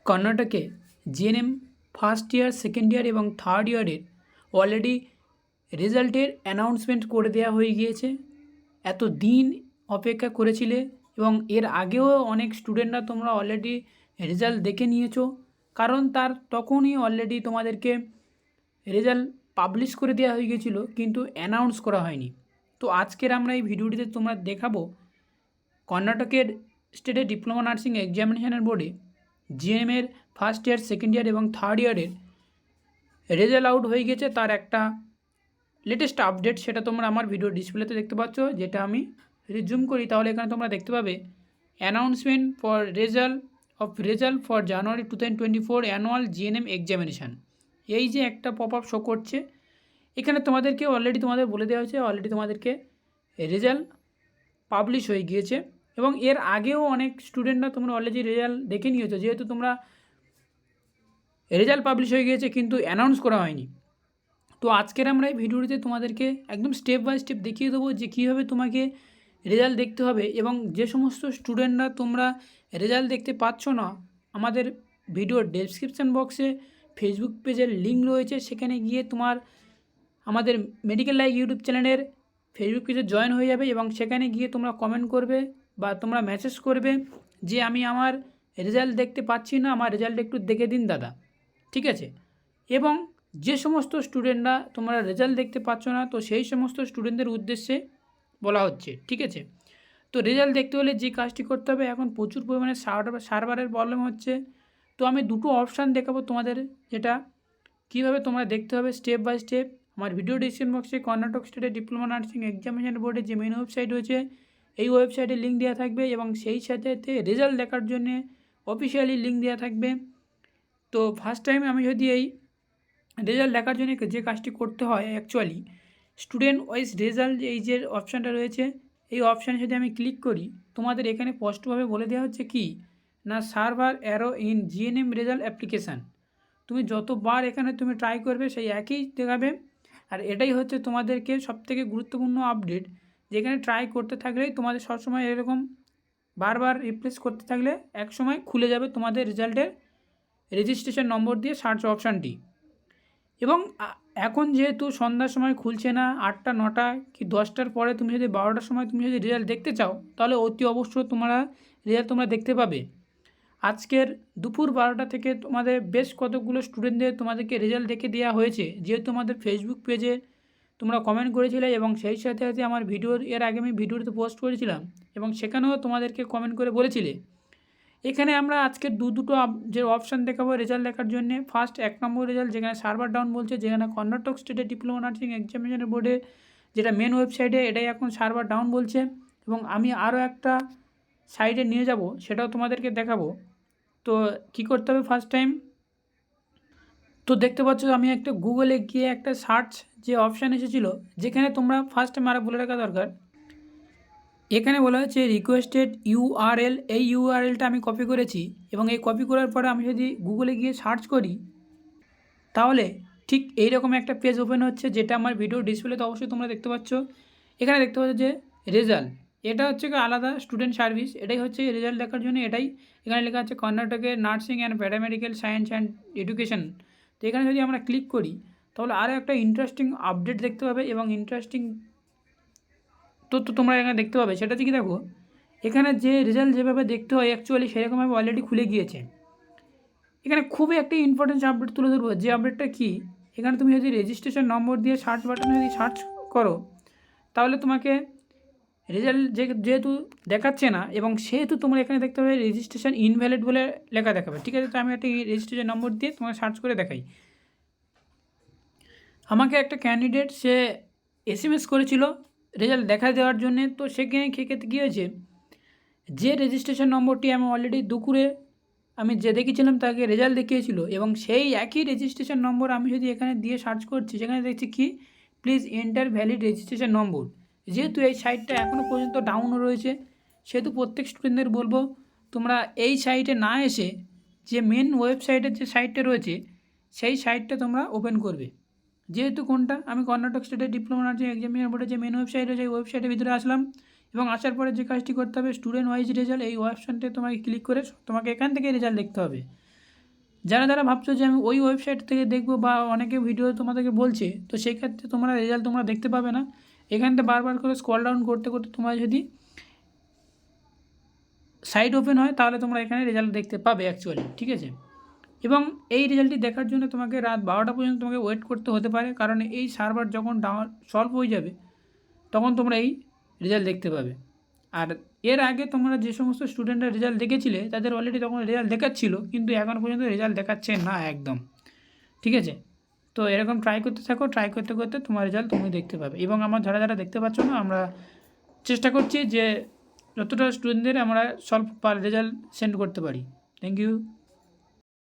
কর্ণাটকে GNM first year, second year এবং third ইয়ারের অলরেডি রেজাল্টের অ্যানাউন্সমেন্ট করে দেওয়া হয়ে গিয়েছে। এত দিন অপেক্ষা করেছিলে এবং এর আগেও অনেক স্টুডেন্টরা তোমরা অলরেডি রেজাল্ট দেখে নিয়েছো, কারণ তার তখনই অলরেডি তোমাদেরকে রেজাল্ট পাবলিশ করে দেওয়া হয়ে গিয়েছিলো, কিন্তু অ্যানাউন্স করা হয়নি। তো আজকের আমরা এই ভিডিওটিতে তোমরা দেখাবো কর্ণাটকের স্টেটে ডিপ্লোমা নার্সিং এক্সামিনেশনের বোর্ডে জিএনএমের ফার্স্ট ইয়ার, সেকেন্ড ইয়ার এবং থার্ড ইয়ারের রেজাল্ট আউট হয়ে গেছে, তার একটা লেটেস্ট আপডেট। সেটা তোমরা আমার ভিডিও ডিসপ্লেতে দেখতে পাচ্ছ। যেটা আমি যদি জুম করি তাহলে এখানে তোমরা দেখতে পাবে announcement for result for January 2024 annual GNM examination. এই যে একটা পপ আপ শো করছে, এখানে তোমাদেরকে অলরেডি তোমাদের বলে দেওয়া হয়েছে অলরেডি তোমাদেরকে রেজাল্ট পাবলিশ হয়ে গিয়েছে। এবং এর আগেও অনেক স্টুডেন্টরা তোমরা অলরেডি রেজাল্ট দেখে নিয়েছো, যেহেতু তোমরা রেজাল্ট পাবলিশ হয়ে গিয়েছে কিন্তু অ্যানাউন্স করা হয়নি। তো আজকের আমরা এই ভিডিওটিতে তোমাদেরকে একদম স্টেপ বাই স্টেপ দেখিয়ে দেবো যে কীভাবে তোমাকে রেজাল্ট দেখতে হবে। এবং যে সমস্ত স্টুডেন্টরা তোমরা রেজাল্ট দেখতে পাচ্ছ না, আমাদের ভিডিওর ডেসক্রিপশান বক্সে ফেসবুক পেজের লিঙ্ক রয়েছে, সেখানে গিয়ে তোমার আমাদের মেডিকেল লাইভ ইউটিউব চ্যানেলের ফেসবুক পেজে জয়েন হয়ে যাবে এবং সেখানে গিয়ে তোমরা কমেন্ট করবে বা তোমরা মেসেজ করবে যে আমি আমার রেজাল্ট দেখতে পাচ্ছি না, আমার রেজাল্ট একটু দেখে দিন দাদা, ঠিক আছে। এবং যে সমস্ত স্টুডেন্টরা তোমরা রেজাল্ট দেখতে পাচ্ছ না, তো সেই সমস্ত স্টুডেন্টদের উদ্দেশ্যে বলা হচ্ছে, ঠিক আছে। তো রেজাল্ট দেখতে হলে যে কাজটি করতে হবে, এখন প্রচুর পরিমাণে সার্ভারের প্রবলেম হচ্ছে। তো আমি দুটো অপশান দেখাবো তোমাদের, যেটা কীভাবে তোমরা দেখতে হবে স্টেপ বাই স্টেপ। আমার ভিডিও ডিসক্রিপশন বক্সে কর্ণাটক স্টেটের ডিপ্লোমা নার্সিং এক্সামিনেশন বোর্ডের যে মেন ওয়েবসাইট রয়েছে, এই ওয়েবসাইটে লিঙ্ক দেওয়া থাকবে এবং সেই সাথে রেজাল্ট দেখার জন্য অফিসিয়ালি লিঙ্ক দেওয়া থাকবে। তো ফার্স্ট টাইম আমি যদি এই রেজাল্ট দেখার জন্য যে কাজটি করতে হয়, অ্যাকচুয়ালি স্টুডেন্ট ওয়াইজ রেজাল্ট, এই যে অপশানটা রয়েছে, এই অপশানে যদি আমি ক্লিক করি, তোমাদের এখানে স্পষ্টভাবে বলে দেওয়া হচ্ছে কি না, server arrow in GNM result application. তুমি যতবার এখানে তুমি ট্রাই করবে সেই একই দেখাবে। আর এটাই হচ্ছে তোমাদেরকে সবথেকে গুরুত্বপূর্ণ আপডেট, যেখানে ট্রাই করতে থাকলেই তোমাদের সবসময় এরকম বারবার রিপ্লেস করতে থাকলে একসময় খুলে যাবে তোমাদের রেজাল্টের রেজিস্ট্রেশন নম্বর দিয়ে সার্চ অপশানটি। এবং এখন যেহেতু সন্ধ্যার সময় খুলছে না, 8টা 9টা কি 10টার পরে তুমি যদি 12টার সময় তুমি যদি রেজাল্ট দেখতে চাও, তাহলে অতি অবশ্যই তোমরা রেজাল্ট তোমরা দেখতে পাবে। আজকের দুপুর 12টা থেকে তোমাদের বেশ কতগুলো স্টুডেন্টদের তোমাদেরকে রেজাল্ট দেখে দেওয়া হয়েছে, যেহেতু আমাদের ফেসবুক পেজে তোমরা কমেন্ট করেছিলে এবং সেই সাথে সাথে আমার এর আগে আমি ভিডিওতে পোস্ট করেছিলাম এবং সেখানেও তোমাদেরকে কমেন্ট করে বলেছিলে। এখানে আমরা আজকের দুটো যে অপশান দেখাবো রেজাল্ট দেখার জন্য। ফার্স্ট 1 নম্বর রেজাল্ট, যেখানে সার্ভার ডাউন বলছে, যেখানে কর্ণাটক স্টেটের ডিপ্লোমা নার্সিং এক্সামিনেশন বোর্ডে যেটা মেন ওয়েবসাইটে, এটাই এখন সার্ভার ডাউন বলছে। এবং আমি আরও একটা সাইটে নিয়ে যাব, সেটাও তোমাদেরকে দেখাবো। তো কি করতে হবে ফার্স্ট টাইম, তো দেখতে পাচ্ছ আমি একটা গুগলে গিয়ে একটা সার্চ যে অপশান এসেছিলো, যেখানে তোমরা ফার্স্ট টাইম আরও বলে রাখা দরকার, এখানে বলা হচ্ছে রিকোয়েস্টেড ইউআরএল। এই ইউআরএলটা আমি কপি করেছি এবং এই কপি করার পরে আমি যদি গুগলে গিয়ে সার্চ করি, তাহলে ঠিক এইরকম একটা পেজ ওপেন হচ্ছে, যেটা আমার ভিডিও ডিসপ্লেতে অবশ্যই তোমরা দেখতে পাচ্ছ। এখানে দেখতে পাচ্ছ যে রেজাল্ট, এটা হচ্ছে আলাদা স্টুডেন্ট সার্ভিস, এটাই হচ্ছে রেজাল্ট দেখার জন্য। এটাই এখানে লেখা আছে কর্ণাটকের nursing and paramedical science and education. তো এখানে যদি আমরা ক্লিক করি, তাহলে আরও একটা ইন্টারেস্টিং আপডেট দেখতে পাবে এবং ইন্টারেস্টিং তথ্য তোমরা এখানে দেখতে পাবে। সেটা থেকে দেখো, এখানে যে রেজাল্ট যেভাবে দেখতে হয় অ্যাকচুয়ালি সেরকমভাবে অলরেডি খুলে গিয়েছে। এখানে খুবই একটি ইম্পর্টেন্ট আপডেট তুলে ধরবো, যে আপডেটটা কি, এখানে তুমি যদি রেজিস্ট্রেশন নম্বর দিয়ে সার্চ বাটনে যদি সার্চ করো, তাহলে তোমাকে রেজাল্ট যেহেতু দেখাচ্ছে না এবং সেহেতু তোমরা এখানে দেখতে পাবে রেজিস্ট্রেশন ইনভ্যালিড বলে লেখা দেখাবে, ঠিক আছে। তো আমি একটা রেজিস্ট্রেশন নম্বর দিয়ে তোমাকে সার্চ করে দেখাই। আমাকে একটা ক্যান্ডিডেট সে SMS করেছিল রেজাল্ট দেখা দেওয়ার জন্যে। তো সেখানে ক্ষেত্রে কী হয়েছে, যে রেজিস্ট্রেশন নম্বরটি আমি অলরেডি দুপুরে আমি যে দেখেছিলাম তাকে রেজাল্ট দেখিয়েছিল, এবং সেই একই রেজিস্ট্রেশন নম্বর আমি যদি এখানে দিয়ে সার্চ করছি, সেখানে দেখছি কি please enter valid registration number. যেহেতু এই সাইটটা এখনও পর্যন্ত ডাউনও রয়েছে, সেহেতু প্রত্যেক স্টুডেন্টদের বলবো তোমরা এই সাইটে না এসে যে মেন ওয়েবসাইটের যে সাইটটা রয়েছে সেই সাইটটা তোমরা ওপেন করবে। যেহেতু কোনটা, আমি কর্ণাটক স্টেটের ডিপ্লোমা নার্সিং এক্সামিনেশন বোর্ডের যে মেন ওয়েবসাইট রয়েছে, এই ওয়েবসাইটের ভিতরে আসলাম এবং আসার পরে যে কাজটি করতে হবে স্টুডেন্ট ওয়াইজ রেজাল্ট, এই অপশানটা তোমাকে ক্লিক করে তোমাকে এখান থেকে রেজাল্ট দেখতে হবে। যারা যারা ভাবছো যে আমি ওই ওয়েবসাইট থেকে দেখবো বা অনেকে ভিডিও তোমাদেরকে বলছে, তো সেই ক্ষেত্রে তোমরা রেজাল্ট তোমরা দেখতে পাবে না। এখানটা বারবার করে স্ক্রল ডাউন করতে করতে তোমরা যদি সাইট ওপেন হয় তাহলে তোমরা এখানে রেজাল্ট দেখতে পাবে অ্যাকচুয়ালি, ঠিক আছে। এবং এই রেজাল্টটি দেখার জন্য তোমাকে রাত 12টা পর্যন্ত তোমাকে ওয়েট করতে হতে পারে, কারণ এই সার্ভার যখন ডাউন সলভ হয়ে যাবে তখন তোমরা এই রেজাল্ট দেখতে পাবে। আর এর আগে তোমরা যে সমস্ত স্টুডেন্টরা রেজাল্ট দেখেছিলে তাদের অলরেডি তখন রেজাল্ট দেখাচ্ছিল, কিন্তু এখন পর্যন্ত রেজাল্ট দেখাচ্ছে না একদম, ঠিক আছে। তো এরকম ট্রাই করতে থাকো, ট্রাই করতে করতে তোমার রেজাল্ট তুমি দেখতে পাবে। এবং আমার যারা যারা দেখতে পাচ্ছ না, আমরা চেষ্টা করছি যে যতটা স্টুডেন্টদের আমরা সলভ রেজাল্ট সেন্ড করতে পারি। Thank you.